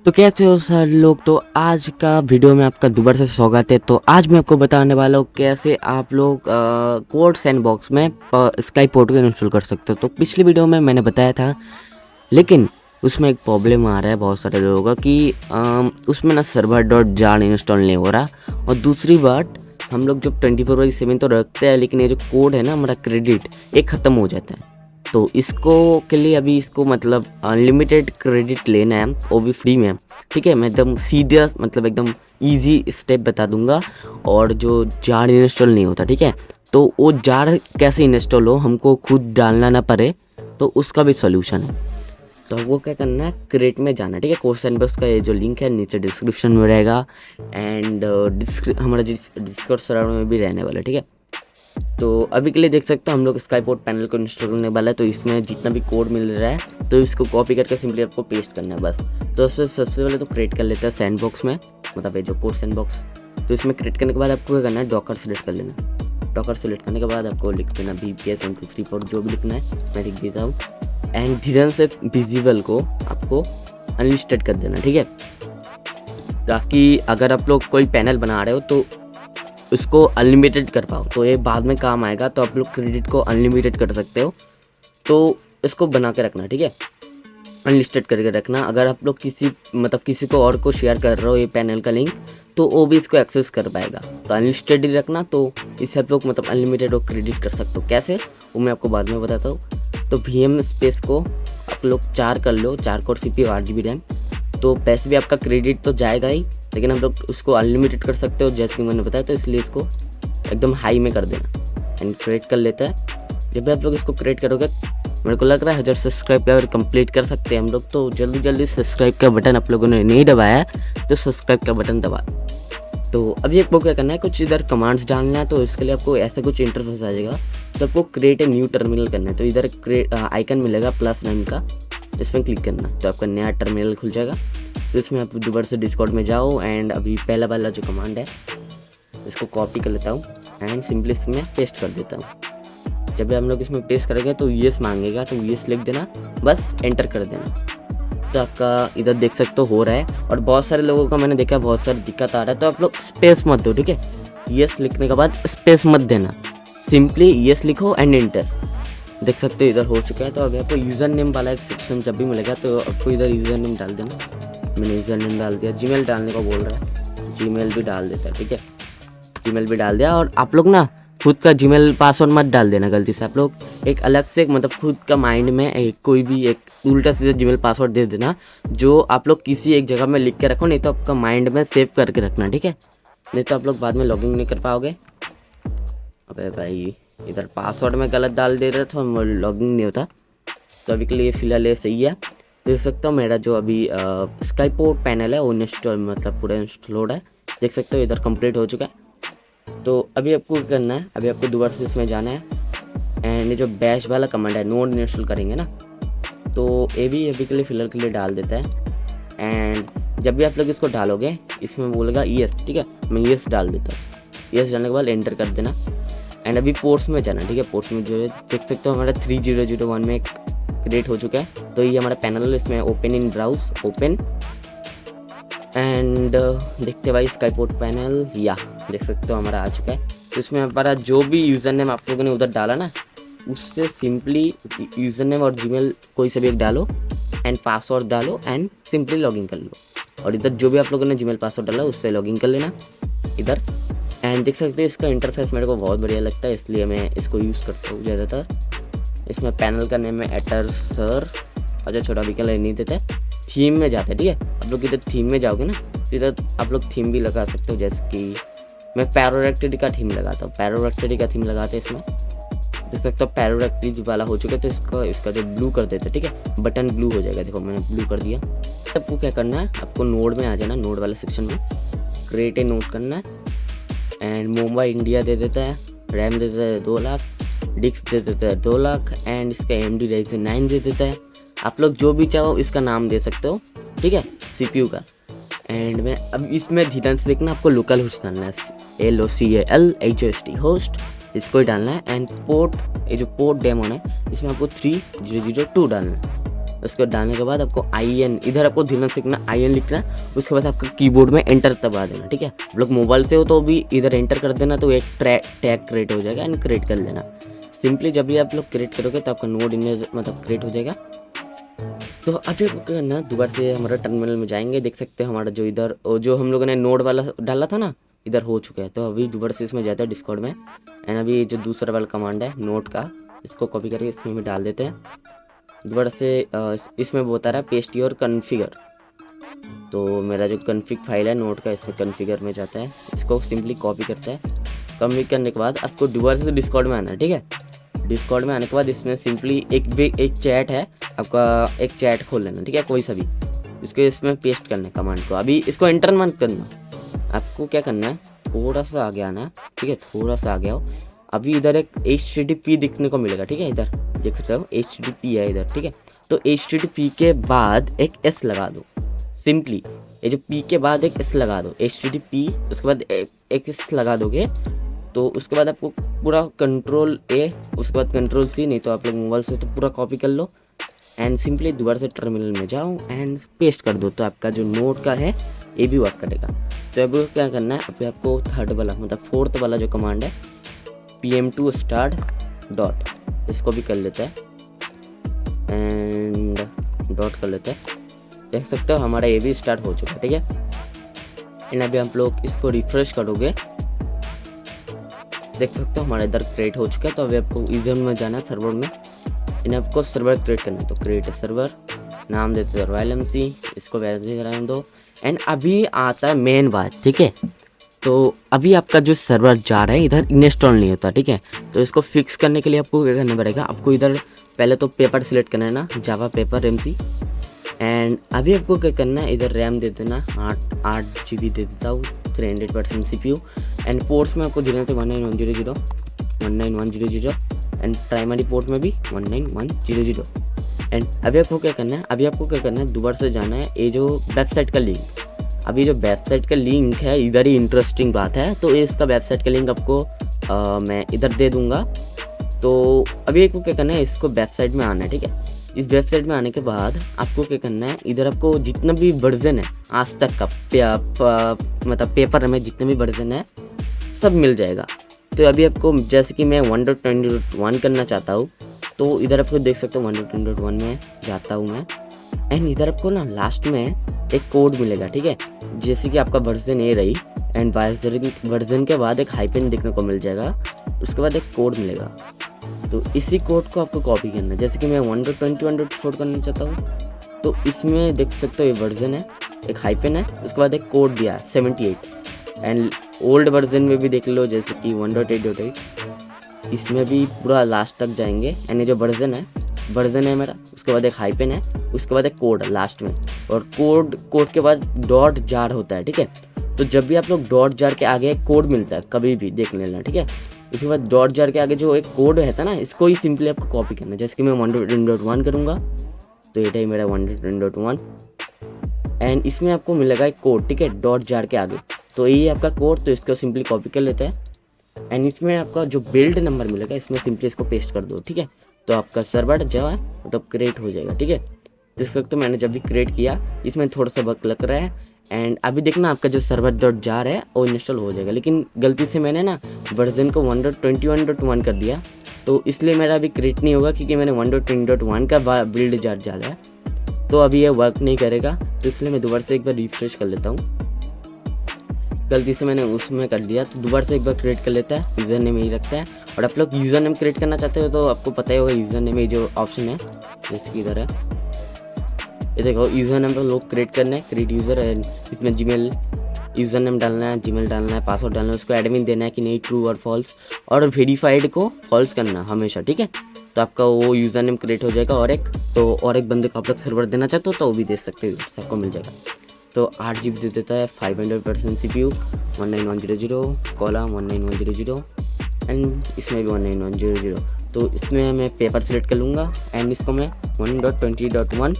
तो कैसे हो सर लोग। तो आज का वीडियो में आपका दोबारा से स्वागत है। तो आज मैं आपको बताने वाला हूँ कैसे आप लोग कोड सैंडबॉक्स में स्काई पोर्टल इंस्टॉल कर सकते हो। तो पिछली वीडियो में मैंने बताया था, लेकिन उसमें एक प्रॉब्लम आ रहा है बहुत सारे लोगों का कि उसमें ना सर्वर डॉट जार इंस्टॉल नहीं हो रहा। और दूसरी बात, हम लोग जब 24/7 तो रखते हैं, लेकिन ये जो कोड है ना हमारा क्रेडिट, ये ख़त्म हो जाता है। तो इसको के लिए अभी इसको मतलब अनलिमिटेड क्रेडिट लेना है, वो भी फ्री में। ठीक है, मैं एकदम सीधा मतलब एकदम इजी स्टेप बता दूंगा। और जो जार इंस्टॉल नहीं होता, ठीक है, तो वो जार कैसे इंस्टॉल हो, हमको खुद डालना ना पड़े, तो उसका भी सोल्यूशन है। तो वो क्या करना है, क्रिएट में जाना है। ठीक है, कोर्स सैंडबॉक्स का ये जो लिंक है नीचे डिस्क्रिप्शन में रहेगा, एंड हमारा डिस्कॉर्ड सर्वर में भी रहने वाला है। ठीक है, तो अभी के लिए देख सकते हो हम लोग स्काई पोर्ट पैनल को इंस्टॉल करने वाला है। तो इसमें जितना भी कोड मिल रहा है तो इसको कॉपी करके सिंपली आपको पेस्ट करना है बस। तो सबसे पहले तो क्रिएट कर लेते हैं सैंडबॉक्स में, मतलब ये जो कोड सैंडबॉक्स। तो इसमें क्रिएट करने के बाद आपको क्या करना है, डॉकर सेलेक्ट कर लेना। डॉकर सेलेक्ट करने के बाद आपको लिख देना VPS 1 2 3 4 जो भी लिखना है मैं लिख देता हूँ। एंड धीरे से विजिबल को आपको अनलिस्टेड कर देना। ठीक है, ताकि अगर आप लोग कोई पैनल बना रहे हो तो उसको अनलिमिटेड कर पाओ, तो ये बाद में काम आएगा। तो आप लोग क्रेडिट को अनलिमिटेड कर सकते हो, तो इसको बना के रखना। ठीक है, अनलिस्टेड करके रखना। अगर आप लोग किसी को और को शेयर कर रहे हो ये पैनल का लिंक, तो वो भी इसको एक्सेस कर पाएगा। तो अनलिस्टेड ही रखना, तो इससे आप लोग मतलब अनलिमिटेड और क्रेडिट कर सकते हो। कैसे, वो मैं आपको बाद में बताता हूँ। तो VM स्पेस को आप लोग 4 कर लो, 4 कोर CPU 8 GB रैम। तो पैसे भी आपका क्रेडिट तो जाएगा ही, लेकिन हम लोग उसको अनलिमिटेड कर सकते हो जैसे कि मैंने बताया। तो इसलिए इसको एकदम हाई में कर देना एंड क्रिएट कर लेता है। जब भी आप लोग इसको क्रिएट करोगे, मेरे को लग रहा है 1000 सब्सक्राइबर कंप्लीट कर सकते हैं हम लोग। तो जल्दी सब्सक्राइब का बटन आप लोगों ने नहीं दबाया है तो सब्सक्राइब का बटन दबा। तो अभी आपको क्या करना है, कुछ इधर कमांड्स डालना है। तो इसके लिए आपको ऐसा कुछ इंटरफेस आ जाएगा। तो आपको क्रिएट ए न्यू टर्मिनल करना है। तो इधर आइकन मिलेगा +9 का, इसमें क्लिक करना। तो आपका नया टर्मिनल खुल जाएगा। तो इसमें आप दोबारा से डिस्कॉर्ड में जाओ, एंड अभी पहला वाला जो कमांड है इसको कॉपी कर लेता हूँ एंड सिंपली इसमें पेस्ट कर देता हूँ। जब भी हम लोग इसमें पेस्ट करेंगे तो येस मांगेगा, तो येस लिख देना, बस एंटर कर देना। तो आपका इधर देख सकते हो रहा है। और बहुत सारे लोगों का मैंने देखा बहुत सारी दिक्कत आ रहा है, तो आप लोग स्पेस मत दो। ठीक है, येस लिखने के बाद स्पेस मत देना, सिंपली येस लिखो एंड एंटर। देख सकते हो इधर हो चुका है। तो अभी आपको यूज़र नेम वाला एक सेक्शन जब भी मिलेगा तो आपको इधर यूज़र नेम डाल देना। मैंने यूज़र नेम डाल दिया। जीमेल डालने को बोल रहा है, जीमेल भी डाल देता है। ठीक है, जीमेल भी डाल दिया। और आप लोग ना खुद का जीमेल पासवर्ड मत डाल देना गलती से। आप लोग एक अलग से मतलब खुद का माइंड में कोई भी एक उल्टा सीधा जीमेल पासवर्ड दे देना, जो आप लोग किसी एक जगह में लिख के रखो, नहीं तो आपका माइंड में सेव करके रखना। ठीक है, नहीं तो आप लोग बाद में लॉगिन नहीं कर पाओगे। अबे भाई, इधर पासवर्ड में गलत डाल दे रहे तो लॉगिन नहीं होता। तो अभी के लिए फ़िलहाल ये सही है। देख सकते हो मेरा जो अभी स्काई पोर्ट पैनल है वो इंस्टॉल मतलब पूरा इंस्टॉल है। देख सकते हो इधर कंप्लीट हो चुका है। तो अभी आपको क्या करना है, अभी आपको दोबारा से इसमें जाना है, एंड जो बैश वाला कमांड है नोड इंस्टॉल करेंगे ना, तो ये भी अभी के लिए फ़िलहाल के लिए डाल देता है। एंड जब भी आप लोग इसको डालोगे इसमें बोलेगा येस। ठीक है, मैं येस डाल देता हूँ। येस डालने के बाद एंटर कर देना। एंड अभी पोर्ट्स में जाना। ठीक है, पोर्ट्स में जो है देख सकते हो हमारा 3001 में क्रिएट हो चुका है। तो ये हमारा पैनल है, इसमें open in browse open, and देखते भाई स्काई पोर्ट पैनल, या देख सकते हो हमारा आ चुका है। तो इसमें हमारा जो भी यूज़र नेम आप लोगों ने उधर डाला ना, उससे सिंपली यूज़र नेम और जीमेल कोई से भी एक डालो एंड पासवर्ड डालो एंड सिंपली लॉगिन कर लो। और इधर जो भी आप लोगों ने जीमेल पासवर्ड डाला उससे लॉगिन कर लेना इधर। एंड देख सकते हो इसका इंटरफेस मेरे को बहुत बढ़िया लगता है, इसलिए मैं इसको यूज़ करता हूँ ज़्यादातर। इसमें पैनल का नेम है एटर सर, अच्छा छोटा भी कलर नहीं देता है। थीम में जाता है। ठीक है, आप लोग इधर थीम में जाओगे ना, तो इधर आप लोग थीम भी लगा सकते हो। जैसे कि मैं पैरोरेक्टिडी का थीम लगाता हूँ, पैरोरेक्टिडी का थीम लगाते हैं इसमें। देख सकते हो पैरोरेक्टिडी वाला हो चुका है, तो इसका जो ब्लू कर देते हैं। ठीक है, बटन ब्लू हो जाएगा। देखो मैंने ब्लू कर दिया। आपको क्या करना है, आपको नोड में आ जाना, नोड वाले सेक्शन में क्रिएट ए नोड करना है। एंड मुंबई इंडिया दे देता है, रैम दे देता है 2 लाख, डिस्क दे देता है 2 लाख, एंड इसका AMD Ryzen 9 दे देता है। आप लोग जो भी चाहो इसका नाम दे सकते हो। ठीक है, CPU का। एंड में अब इसमें ध्यान से देखना, आपको लोकल होस्ट डालना है, LOCAL होस्ट, इसको ही डालना है। एंड पोर्ट, ये जो पोर्ट डेमोन है इसमें आपको 3002 डालना है। उसको डालने के बाद आपको IN, इधर आपको ध्यान सीखना IN लिखना, उसके बाद आपका कीबोर्ड में एंटर दबा देना, ठीक है। आप लोग मोबाइल से हो तो भी इधर एंटर कर देना, तो एक टैग क्रिएट हो जाएगा एंड क्रिएट कर लेना। सिंपली जब भी आप लोग क्रिएट करोगे तो आपका नोड इमेज मतलब क्रिएट हो जाएगा। तो अभी आपको क्या करना, दोबारा से हमारा टर्मिनल में जाएंगे। देख सकते हैं हमारा जो इधर जो हम लोगों ने नोड वाला डाला था ना, इधर हो चुका है। तो अभी दोबारा से इसमें जाता है डिस्कॉर्ड में, एंड अभी जो दूसरा वाला कमांड है नोड का, इसको कॉपी करके इसमें भी डाल देते हैं। दोबारा से इसमें बता रहा है पेस्ट योर कॉन्फ़िगर, तो मेरा जो कॉन्फ़िग फाइल है नोड का, इसमें कॉन्फ़िगर में जाता है, इसको सिंपली कॉपी करता है। कॉपी करने के बाद आपको दोबारा से डिस्कॉर्ड में आना है, ठीक है। डिस्कॉर्ड में आने के बाद इसमें सिंपली एक चैट है आपका, एक चैट खोल लेना, ठीक है, कोई सा भी, इसको इसमें पेस्ट करना है कमांड को। अभी इसको एंटर मत करना, आपको क्या करना है, थोड़ा सा आगे आना है, ठीक है, थोड़ा सा आगे आओ। अभी इधर एक HTTP दिखने को मिलेगा, ठीक है, इधर देख सकते हो HTTP है इधर, ठीक है। तो HTTP के बाद एक S लगा दो, सिंपली ये जो P के बाद एक S लगा दो, HTTP, उसके बाद एक S लगा दोगे तो उसके बाद आपको पूरा Ctrl+A, उसके बाद Ctrl+C, नहीं तो आप लोग मोबाइल से तो पूरा कॉपी कर लो एंड सिंपली दोबारा से टर्मिनल में जाओ एंड पेस्ट कर दो, तो आपका जो नोड का है ये भी वर्क करेगा। तो अभी क्या करना है, अभी आपको थर्ड वाला मतलब फोर्थ वाला जो कमांड है PM2 start डॉट, इसको भी कर लेते हैं एंड डॉट कर लेते हैं। देख सकते हो हमारा ये भी स्टार्ट हो चुका है, ठीक है। एंड अभी आप लोग इसको रिफ्रेश करोगे, देख सकते हो हमारा इधर क्रिएट हो चुका है। तो अभी आपको इधर में जाना है सर्वर में, इन्हें आपको सर्वर क्रिएट करना है। तो क्रिएट सर्वर, नाम देते हैं रॉयल MC, इसको वैसे रहने दो। एंड अभी आता है मेन बात, ठीक है। तो अभी आपका जो सर्वर जा रहा है इधर इंस्टॉल नहीं होता, ठीक है। तो इसको फिक्स करने के लिए आपको क्या करना पड़ेगा, आपको इधर पहले तो पेपर सिलेक्ट करना है ना, जावा पेपर MC। एंड अभी आपको क्या करना है, इधर रैम दे देना 8 GB दे देता हूँ, 300% CPU। एंड पोर्ट्स में आपको देना था 19100 एंड प्राइमरी पोर्ट में भी 19100। एंड अभी आपको क्या करना है, दोबारा से जाना है ये जो वेबसाइट का लिंक, अभी जो वेबसाइट का लिंक है इधर ही इंटरेस्टिंग बात है। तो इसका वेबसाइट का लिंक आपको मैं इधर दे दूँगा। तो अभी आपको क्या करना है, इसको वेबसाइट में आना है, ठीक है। इस वेबसाइट में आने के बाद आपको क्या करना है, इधर आपको जितना भी वर्जन है आज तक का मतलब पेपर में जितने भी वर्जन है सब मिल जाएगा। तो अभी आपको जैसे कि मैं 1.20.1 करना चाहता हूँ, तो इधर आपको देख सकते हो 1.20.1 में जाता हूँ मैं। एंड इधर आपको ना लास्ट में एक कोड मिलेगा, ठीक है। जैसे कि आपका वर्जन ए रही एंड वर्जन के बाद एक हाइफन देखने को मिल जाएगा, उसके बाद एक कोड मिलेगा। तो इसी कोड को आपको कॉपी करना है। जैसे कि मैं 1.20.4 करना चाहता हूँ, तो इसमें देख सकते हो ये वर्जन है, एक हाइफन है, उसके बाद एक कोड दिया है 78। एंड ओल्ड वर्जन में भी देख लो, जैसे कि 1.8.8, इसमें भी पूरा लास्ट तक जाएंगे। एंड ये जो वर्जन है मेरा, उसके बाद एक हाइफन है, उसके बाद एक कोड लास्ट में, और कोड के बाद डॉट जार होता है, ठीक है। तो जब भी आप लोग डॉट जार के आगे एक कोड मिलता है कभी भी देख लेना, ठीक है। उसके बाद डॉट जार के आगे जो एक कोड रहता है ना, इसको ही सिंपली आपको कॉपी करना है। जैसे कि मैं 1.10.1 करूँगा, तो ये मेरा 1.10.1 एंड इसमें आपको मिलेगा एक कोड, ठीक है, डॉट जार के आगे। तो यही आपका कोड, तो इसको सिंपली कॉपी कर लेते हैं। एंड इसमें आपका जो बिल्ड नंबर मिलेगा, इसमें सिंपली इसको पेस्ट कर दो, ठीक है। तो आपका सर्वर जो है मतलब क्रिएट हो जाएगा, ठीक है। जिस वक्त तो मैंने जब भी क्रिएट किया, इसमें थोड़ा सा वक्त लग रहा है। एंड अभी देखना आपका जो सर्वर डॉट जार है वो इंस्टॉल हो जाएगा, लेकिन गलती से मैंने ना वर्जन को 1.21.1 कर दिया, तो इसलिए मेरा अभी क्रिएट नहीं होगा, क्योंकि मैंने 1.20.1 का बिल्ड जार डाला है। तो अभी ये वर्क नहीं करेगा, तो इसलिए मैं दोबारा से एक बार रिफ्रेश कर लेता हूँ। गलती से मैंने उसमें कर दिया, तो दोबारा से एक बार क्रिएट कर लेता है। यूज़र नेम यही रखता है, और आप लोग यूज़र नेम क्रिएट करना चाहते हो तो आपको पता ही होगा यूज़र नेम में जो ऑप्शन है, जैसे कि इधर है, ये देखो यूज़र नेम पर लोग क्रिएट करना है, क्रिएट यूज़र। एंड इसमें जीमेल यूज़र नेम डालना है, जीमेल डालना है, पासवर्ड डालना है, उसको एडमिन देना है कि नहीं, ट्रू और फॉल्स, और वेरीफाइड को फॉल्स करना हमेशा, ठीक है। तो आपका वो यूज़र नेम क्रिएट हो जाएगा। और एक बंदे को आप लोग सर्वर देना चाहते हो तो वो भी दे सकते हो, सबको मिल जाएगा। तो 8 GB दे देता है, 500% CPU, 19100, कॉलम 19100 एंड इसमें भी 19100। तो इसमें मैं पेपर सेलेक्ट कर लूँगा एंड इसको मैं 1.20.1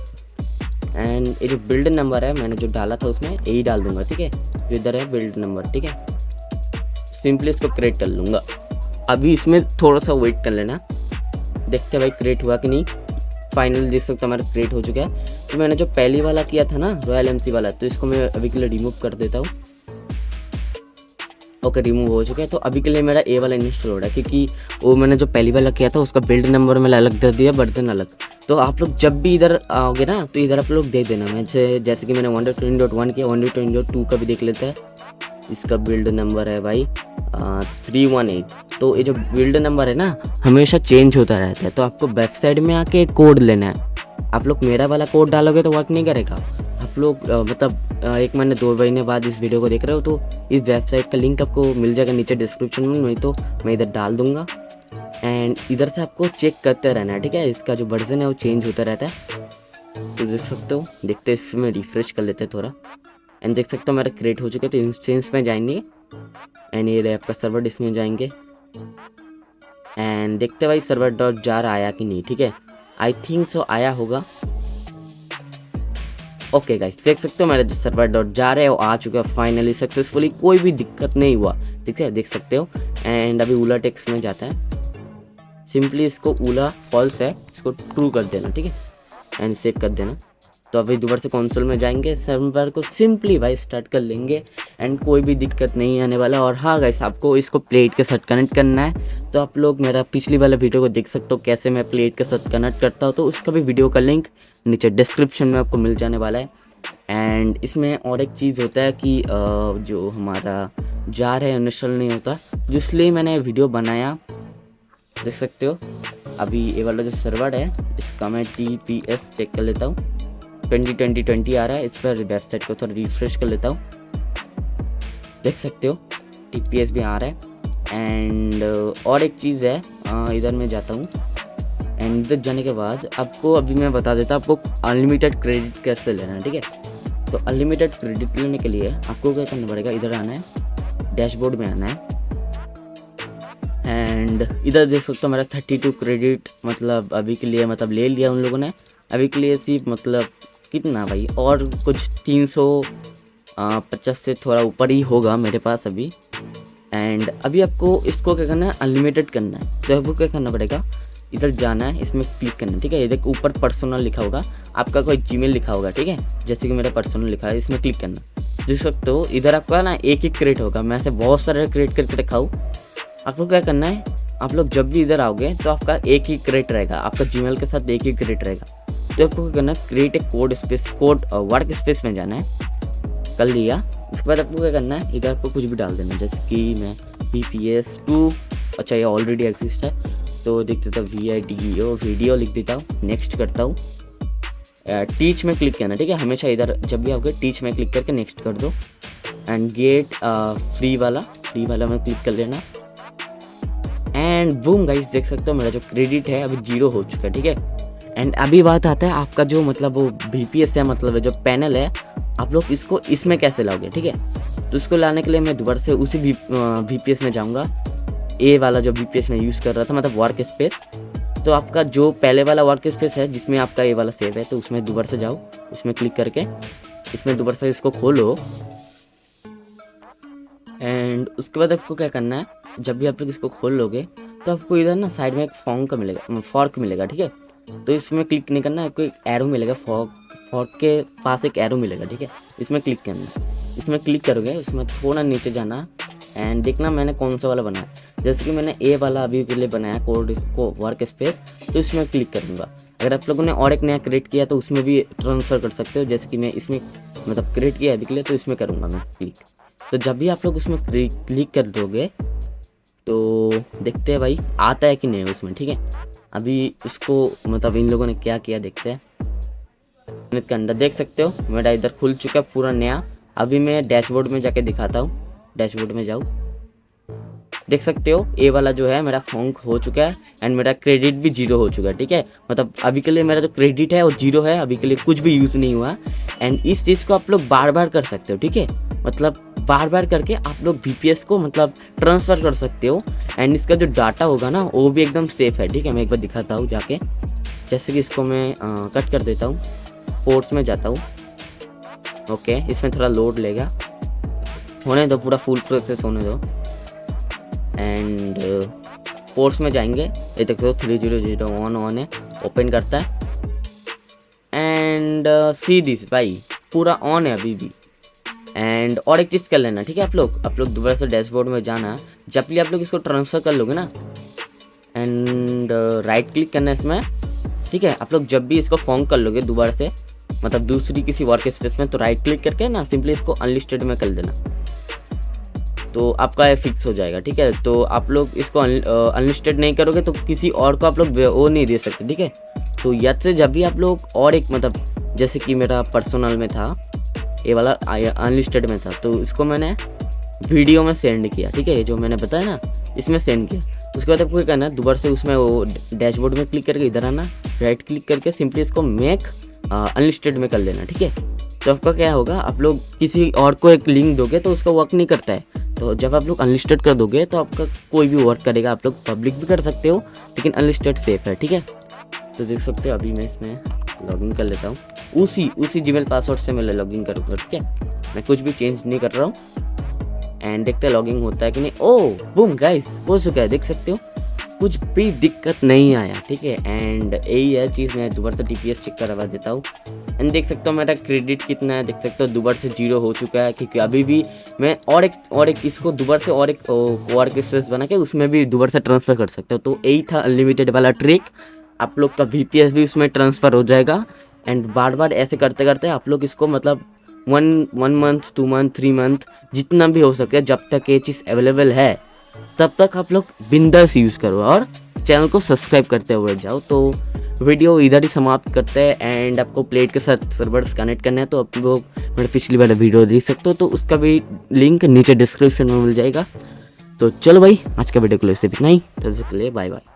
एंड ये जो बिल्ड नंबर है मैंने जो डाला था उसमें यही डाल दूंगा, ठीक है। जो इधर है बिल्ड नंबर, ठीक है। सिंपली इसको क्रिएट कर लूँगा। अभी इसमें थोड़ा सा वेट कर लेना, देखते हैं भाई क्रिएट हुआ कि नहीं। फाइनली देख सकते हो हमारा क्रिएट हो चुका है। तो मैंने जो पहली वाला किया था ना रॉयल एमसी वाला, तो इसको मैं अभी के लिए रिमूव कर देता हूँ। ओके, रिमूव हो चुका है। तो अभी के लिए मेरा ए वाला इंस्टॉल हो रहा है, क्योंकि वो मैंने जो पहली वाला किया था उसका बिल्ड नंबर मैंने अलग दे दिया, वर्जन अलग। तो आप लोग जब भी इधर आओगे ना तो इधर आप लोग देख देना। मैं जैसे कि मैंने 1.20.1 किया, 1.20.2 का भी देख लेता है। इसका बिल्ड नंबर है भाई 318। तो ये जो बिल्ड नंबर है ना हमेशा चेंज होता रहता है। तो आपको वेबसाइट में आके कोड लेना है। आप लोग मेरा वाला कोड डालोगे तो वर्क नहीं करेगा। आप लोग मतलब 1 महीने 2 महीने बाद इस वीडियो को देख रहे हो तो इस वेबसाइट का लिंक आपको मिल जाएगा नीचे डिस्क्रिप्शन में, नहीं तो मैं इधर डाल दूंगा। एंड इधर से आपको चेक करते रहना है, ठीक है। इसका जो वर्जन है वो चेंज होता रहता है। तो देख सकते हो, देखते इसमें रिफ्रेश कर लेते हैं थोड़ा। एंड देख सकते हो मेरा क्रिएट हो चुका है। तो इंस्टेंस में जाएंगे एंड ये आपका सर्वर इसमें जाएंगे एंड देखते भाई सर्वर डॉट जार आया कि नहीं, ठीक है। आई थिंक सो आया होगा। ओके गाइस, देख सकते हो मेरा जो सर्वर डॉट जार है वो आ चुका है फाइनली सक्सेसफुली। कोई भी दिक्कत नहीं हुआ, ठीक है, देख सकते हो। एंड अभी ऊला टेक्स्ट में जाता है। सिंपली इसको ऊला फॉल्स है, इसको ट्रू कर देना, ठीक है, एंड सेव कर देना। तो अभी दोबारा से कंसोल में जाएंगे, सर्वर को सिंपली भाई स्टार्ट कर लेंगे एंड कोई भी दिक्कत नहीं आने वाला। और हाँ गाइस, आपको इसको प्लेट के साथ कनेक्ट करना है। तो आप लोग मेरा पिछली वाला वीडियो को देख सकते हो कैसे मैं प्लेट के साथ कनेक्ट करता हूँ। तो उसका भी वीडियो का लिंक नीचे डिस्क्रिप्शन में आपको मिल जाने वाला है। एंड इसमें और एक चीज़ होता है कि जो हमारा जार है इंस्टॉल नहीं होता, इसलिए मैंने वीडियो बनाया। देख सकते हो अभी ये वाला जो सर्वर है इसका मैं TPS चेक कर लेता हूँ। 2020 आ रहा है। इस पर वेबसाइट को थोड़ा रिफ्रेश कर लेता हूँ। देख सकते हो TPS भी आ रहा है। एंड और एक चीज़ है, इधर मैं जाता हूँ एंड इधर जाने के बाद आपको अभी मैं बता देता हूँ आपको अनलिमिटेड क्रेडिट कैसे लेना है, ठीक है। तो अनलिमिटेड क्रेडिट लेने के लिए आपको क्या करना पड़ेगा, इधर आना है, डैशबोर्ड में आना है एंड इधर देख सकते हो मेरा 32 क्रेडिट मतलब अभी के लिए मतलब ले लिया उन लोगों ने। अभी के लिए सिर्फ मतलब कितना भाई, और कुछ 350 से थोड़ा ऊपर ही होगा मेरे पास अभी। एंड अभी आपको इसको क्या करना है, अनलिमिटेड करना है। तो आपको क्या करना पड़ेगा, इधर जाना है, इसमें क्लिक करना है, ठीक है। ये देखो ऊपर पर्सनल लिखा होगा, आपका कोई जीमेल लिखा होगा, ठीक है, जैसे कि मेरा पर्सनल लिखा है, इसमें क्लिक करना। देख सकते हो इधर आपका ना एक ही क्रिएट होगा। मैं ऐसे बहुत सारे क्रिएट करके रखा हूँ। आपको क्या करना है, आप लोग जब भी इधर आओगे तो आपका एक ही क्रिएट रहेगा, आपका जीमेल के साथ एक ही क्रिएट रहेगा। तो आपको क्या करना है, create a code space, code work space में जाना है, कर लिया। उसके बाद आपको क्या करना है, इधर आपको कुछ भी डाल देना, जैसे कि मैं PPS2, अच्छा ये ऑलरेडी एग्जिस्ट है तो देख देता हूँ वीडियो लिख देता हूँ, नेक्स्ट करता हूँ। टीच में क्लिक करना, ठीक है। हमेशा इधर जब भी आओगे टीच में क्लिक करके नेक्स्ट कर दो एंड गेट फ्री वाला में क्लिक कर लेना। एंड बूम गाइस, देख सकते हो मेरा जो क्रेडिट है अभी 0 हो चुका है, ठीक है। एंड अभी बात आता है आपका जो मतलब वो VPS है, मतलब जो पैनल है, आप लोग इसको इसमें कैसे लाओगे, ठीक है। तो इसको लाने के लिए मैं दोबारा से उसी VPS में जाऊँगा, ए वाला जो VPS में यूज़ कर रहा था, मतलब वर्क स्पेस। तो आपका जो पहले वाला वर्क स्पेस है जिसमें आपका ए वाला सेव है, तो उसमें दोबारा से जाओ, इसमें क्लिक करके इसमें दोबारा से इसको खोलो। एंड उसके बाद आपको क्या करना है, जब भी आप लोग इसको खोल लोगे तो आपको इधर ना साइड में एक फॉर्क मिलेगा, ठीक है। तो इसमें क्लिक नहीं करना है, आपको एक एरो मिलेगा, फॉर्क के पास एक एरो मिलेगा, ठीक है। इसमें क्लिक करना, इसमें क्लिक करोगे, इसमें थोड़ा नीचे जाना एंड देखना मैंने कौन सा वाला बनाया। जैसे कि मैंने ए वाला अभी के लिए बनाया कोड को वर्क स्पेस, तो इसमें क्लिक करूँगा। अगर आप लोगों ने और एक नया क्रिएट किया तो उसमें भी ट्रांसफ़र कर सकते हो, जैसे कि मैं इसमें मतलब क्रिएट किया अभी के लिए, तो इसमें करूँगा मैं क्लिक। तो जब भी आप लोग उसमें क्लिक कर दोगे तो देखते हैं भाई आता है कि नहीं उसमें, ठीक है। अभी इसको मतलब इन लोगों ने क्या किया देखते हैं। मिनट के अंदर देख सकते हो मेरा इधर खुल चुका है पूरा नया। अभी मैं डैशबोर्ड में जाके दिखाता हूँ, डैशबोर्ड में जाऊँ, देख सकते हो ए वाला जो है मेरा फॉन्क हो चुका है एंड मेरा क्रेडिट भी 0 हो चुका है, ठीक है। मतलब अभी के लिए मेरा जो क्रेडिट है वो 0 है, अभी के लिए कुछ भी यूज़ नहीं हुआ। एंड इस चीज़ को आप लोग बार बार कर सकते हो, ठीक है। मतलब बार बार करके आप लोग VPS को मतलब ट्रांसफ़र कर सकते हो एंड इसका जो डाटा होगा ना वो भी एकदम सेफ़ है, ठीक है। मैं एक बार दिखाता हूँ जाके, जैसे कि इसको मैं कट कर देता हूँ, पोर्ट्स में जाता हूँ। ओके, इसमें थोड़ा लोड लेगा, होने दो, पूरा फुल प्रोसेस होने दो। एंड पोर्ट्स में जाएंगे, ये देखो 3001 है, ओपन करता है एंड सी दिस भाई, पूरा ऑन है अभी भी। एंड और एक चीज़ कर लेना, ठीक है। आप लोग दोबारा से डैशबोर्ड में जाना, जब भी आप लोग इसको ट्रांसफ़र कर लोगे ना, एंड राइट क्लिक करना है इसमें, ठीक है। आप लोग जब भी इसको फॉर्म कर लोगे दोबारा से, मतलब दूसरी किसी वर्क स्पेस में, तो राइट क्लिक करके ना सिंपली इसको अनलिस्टेड में कर देना, तो आपका फिक्स हो जाएगा, ठीक है। तो आप लोग इसको अनलिस्टेड नहीं करोगे तो किसी और को आप लोग वो नहीं दे सकते, ठीक है। तो या से जब भी आप लोग और एक, मतलब जैसे कि मेरा पर्सनल में था, ये वाला अनलिस्टेड में था, तो इसको मैंने वीडियो में सेंड किया, ठीक है। ये जो मैंने बताया ना, इसमें सेंड किया। उसके बाद आपको क्या करना है, दोबारा से उसमें वो डैशबोर्ड में क्लिक करके इधर आना, राइट क्लिक करके सिंपली इसको मेक अनलिस्टेड में कर लेना, ठीक है। तो आपका क्या होगा, आप लोग किसी और को एक लिंक दोगे तो उसका वर्क नहीं करता है। तो जब आप लोग अनलिस्टेड कर दोगे तो आपका कोई भी वर्क करेगा। आप लोग पब्लिक भी कर सकते हो, लेकिन अनलिस्टेड सेफ है, ठीक है। तो देख सकते हो अभी मैं इसमें लॉगिन कर लेता हूँ, उसी जीमेल पासवर्ड से मैं लॉगिन करूँगा, ठीक है। मैं कुछ भी चेंज नहीं कर रहा हूँ। एंड देखते हैं लॉगिन होता है कि नहीं। ओह बूम गाइस, हो चुका है, देख सकते हो कुछ भी दिक्कत नहीं आया, ठीक है। एंड यही है चीज़, मैं दोबारा से TPS चेक करवा देता हूँ। एंड देख सकते हो मेरा क्रेडिट कितना है, देख सकते हो दोबारा से 0 हो चुका है, क्योंकि अभी भी मैं और एक इसको दोबारा से और एक वर्क स्पेस बना के उसमें भी दोबारा से ट्रांसफ़र कर सकते हो। तो यही था अनलिमिटेड वाला ट्रिक, आप लोग का VPS भी उसमें ट्रांसफ़र हो जाएगा। एंड बार बार ऐसे करते करते आप लोग इसको, मतलब 1 मंथ 2 मंथ 3 मंथ जितना भी हो सके, जब तक ये चीज़ अवेलेबल है तब तक आप लोग बिंदास यूज़ करो और चैनल को सब्सक्राइब करते हुए जाओ। तो वीडियो इधर ही समाप्त करते हैं। एंड आपको प्लेट के साथ सर्वर्स कनेक्ट करना है तो आप लोग मेरे पिछली वाला वीडियो देख सकते हो, तो उसका भी लिंक नीचे डिस्क्रिप्शन में मिल जाएगा। तो चलो भाई, आज का वीडियो के लिए सिर्फ इतना ही, तब तक के लिए बाय बाय।